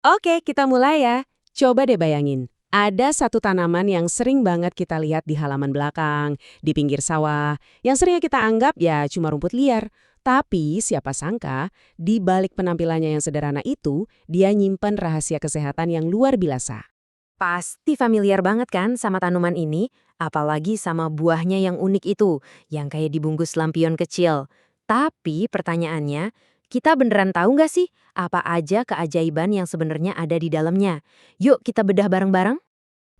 Oke, kita mulai ya. Coba deh bayangin, ada satu tanaman yang sering banget kita lihat di halaman belakang, di pinggir sawah, yang seringnya kita anggap ya cuma rumput liar. Tapi siapa sangka, di balik penampilannya yang sederhana itu, dia nyimpen rahasia kesehatan yang luar biasa. Pasti familiar banget kan sama tanaman ini, apalagi sama buahnya yang unik itu, yang kayak dibungkus lampion kecil. Tapi pertanyaannya, kita beneran tahu nggak sih apa aja keajaiban yang sebenarnya ada di dalamnya? Yuk kita bedah bareng-bareng.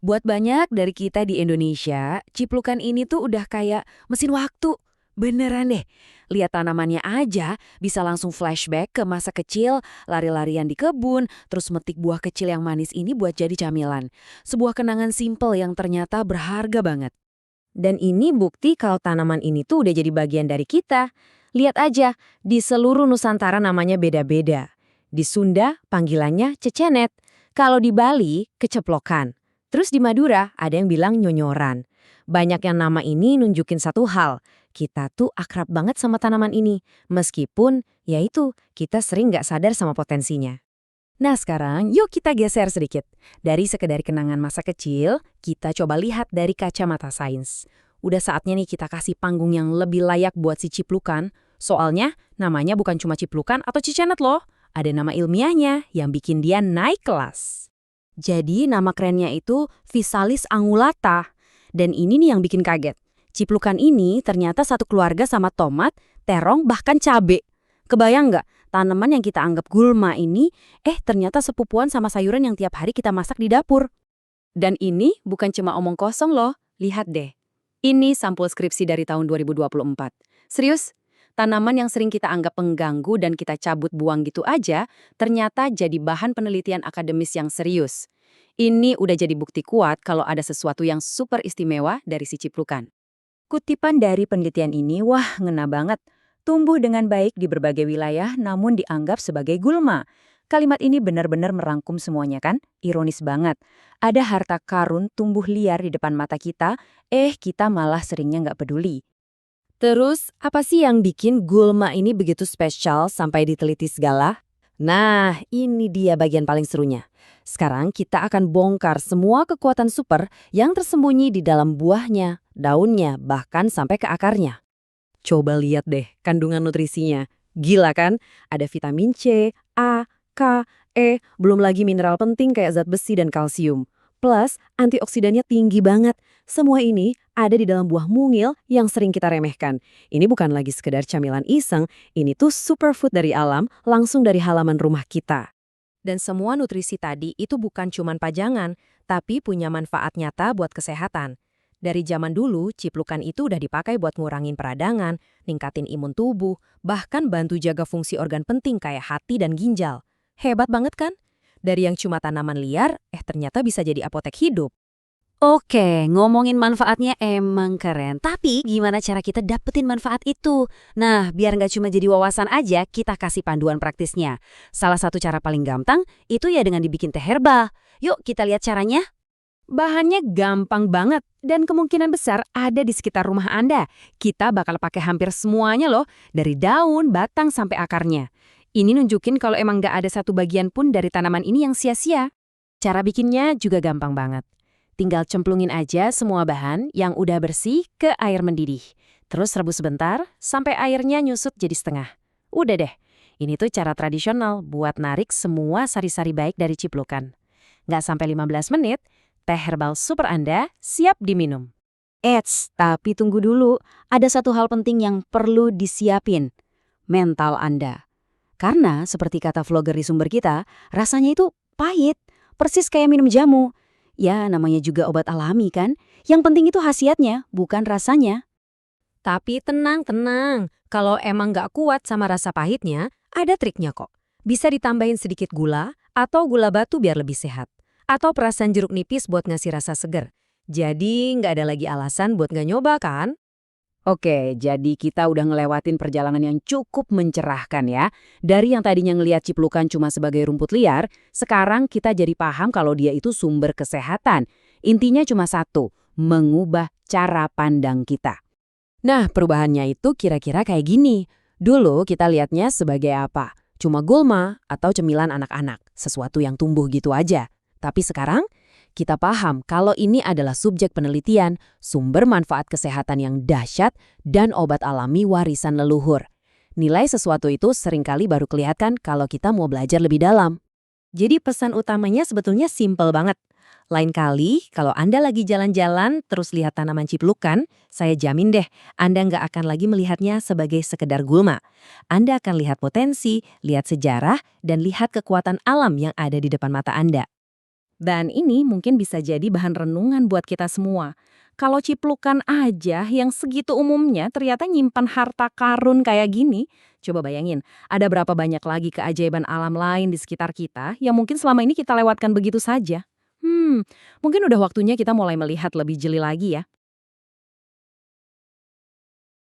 Buat banyak dari kita di Indonesia, ciplukan ini tuh udah kayak mesin waktu. Beneran deh, lihat tanamannya aja bisa langsung flashback ke masa kecil, lari-larian di kebun, terus metik buah kecil yang manis ini buat jadi camilan. Sebuah kenangan simple yang ternyata berharga banget. Dan ini bukti kalau tanaman ini tuh udah jadi bagian dari kita. Lihat aja, di seluruh Nusantara namanya beda-beda. Di Sunda panggilannya cecenet. Kalau di Bali, keceplokan. Terus di Madura ada yang bilang nyonyoran. Banyak yang nama ini nunjukin satu hal. Kita tuh akrab banget sama tanaman ini. Meskipun, ya itu, kita sering nggak sadar sama potensinya. Nah sekarang yuk kita geser sedikit. Dari sekedar kenangan masa kecil, kita coba lihat dari kacamata sains. Udah saatnya nih kita kasih panggung yang lebih layak buat si ciplukan. Soalnya namanya bukan cuma ciplukan atau cicenet loh. Ada nama ilmiahnya yang bikin dia naik kelas. Jadi nama kerennya itu Physalis angulata. Dan ini nih yang bikin kaget. Ciplukan ini ternyata satu keluarga sama tomat, terong, bahkan cabe. Kebayang nggak? Tanaman yang kita anggap gulma ini, ternyata sepupuan sama sayuran yang tiap hari kita masak di dapur. Dan ini bukan cuma omong kosong loh, lihat deh. Ini sampul skripsi dari tahun 2024. Serius, tanaman yang sering kita anggap pengganggu dan kita cabut buang gitu aja, ternyata jadi bahan penelitian akademis yang serius. Ini udah jadi bukti kuat kalau ada sesuatu yang super istimewa dari si ciplukan. Kutipan dari penelitian ini, wah ngena banget. Tumbuh dengan baik di berbagai wilayah namun dianggap sebagai gulma. Kalimat ini benar-benar merangkum semuanya kan? Ironis banget. Ada harta karun tumbuh liar di depan mata kita, kita malah seringnya nggak peduli. Terus, apa sih yang bikin gulma ini begitu spesial sampai diteliti segala? Nah, ini dia bagian paling serunya. Sekarang kita akan bongkar semua kekuatan super yang tersembunyi di dalam buahnya, daunnya, bahkan sampai ke akarnya. Coba lihat deh kandungan nutrisinya. Gila kan? Ada vitamin C, A, K, E, belum lagi mineral penting kayak zat besi dan kalsium. Plus, antioksidannya tinggi banget. Semua ini ada di dalam buah mungil yang sering kita remehkan. Ini bukan lagi sekedar camilan iseng, ini tuh superfood dari alam, langsung dari halaman rumah kita. Dan semua nutrisi tadi itu bukan cuman pajangan, tapi punya manfaat nyata buat kesehatan. Dari zaman dulu, ciplukan itu udah dipakai buat ngurangin peradangan, ningkatin imun tubuh, bahkan bantu jaga fungsi organ penting kayak hati dan ginjal. Hebat banget kan? Dari yang cuma tanaman liar, ternyata bisa jadi apotek hidup. Oke, ngomongin manfaatnya emang keren. Tapi gimana cara kita dapetin manfaat itu? Nah, biar nggak cuma jadi wawasan aja, kita kasih panduan praktisnya. Salah satu cara paling gampang, itu ya dengan dibikin teh herbal. Yuk kita lihat caranya. Bahannya gampang banget dan kemungkinan besar ada di sekitar rumah Anda. Kita bakal pakai hampir semuanya loh, dari daun, batang, sampai akarnya. Ini nunjukin kalau emang nggak ada satu bagian pun dari tanaman ini yang sia-sia. Cara bikinnya juga gampang banget. Tinggal cemplungin aja semua bahan yang udah bersih ke air mendidih. Terus rebus sebentar sampai airnya nyusut jadi setengah. Udah deh, ini tuh cara tradisional buat narik semua sari-sari baik dari ciplukan. Nggak sampai 15 menit, teh herbal super Anda siap diminum. Tapi tunggu dulu. Ada satu hal penting yang perlu disiapin. Mental Anda. Karena seperti kata vlogger di sumber kita, rasanya itu pahit. Persis kayak minum jamu. Ya, namanya juga obat alami kan. Yang penting itu khasiatnya, bukan rasanya. Tapi tenang, kalau emang nggak kuat sama rasa pahitnya, ada triknya kok. Bisa ditambahin sedikit gula atau gula batu biar lebih sehat. Atau perasan jeruk nipis buat ngasih rasa seger. Jadi nggak ada lagi alasan buat nggak nyoba kan? Oke, jadi kita udah ngelewatin perjalanan yang cukup mencerahkan ya. Dari yang tadinya ngelihat ciplukan cuma sebagai rumput liar, sekarang kita jadi paham kalau dia itu sumber kesehatan. Intinya cuma satu, mengubah cara pandang kita. Nah, perubahannya itu kira-kira kayak gini. Dulu kita lihatnya sebagai apa? Cuma gulma atau cemilan anak-anak. sesuatu yang tumbuh gitu aja. Tapi sekarang, kita paham kalau ini adalah subjek penelitian, sumber manfaat kesehatan yang dahsyat, dan obat alami warisan leluhur. Nilai sesuatu itu seringkali baru kelihatan kalau kita mau belajar lebih dalam. Jadi pesan utamanya sebetulnya simpel banget. Lain kali, kalau Anda lagi jalan-jalan terus lihat tanaman ciplukan, saya jamin deh, Anda nggak akan lagi melihatnya sebagai sekedar gulma. Anda akan lihat potensi, lihat sejarah, dan lihat kekuatan alam yang ada di depan mata Anda. Dan ini mungkin bisa jadi bahan renungan buat kita semua. Kalau ciplukan aja yang segitu umumnya ternyata nyimpan harta karun kayak gini, coba bayangin, ada berapa banyak lagi keajaiban alam lain di sekitar kita yang mungkin selama ini kita lewatkan begitu saja. Mungkin udah waktunya kita mulai melihat lebih jeli lagi ya.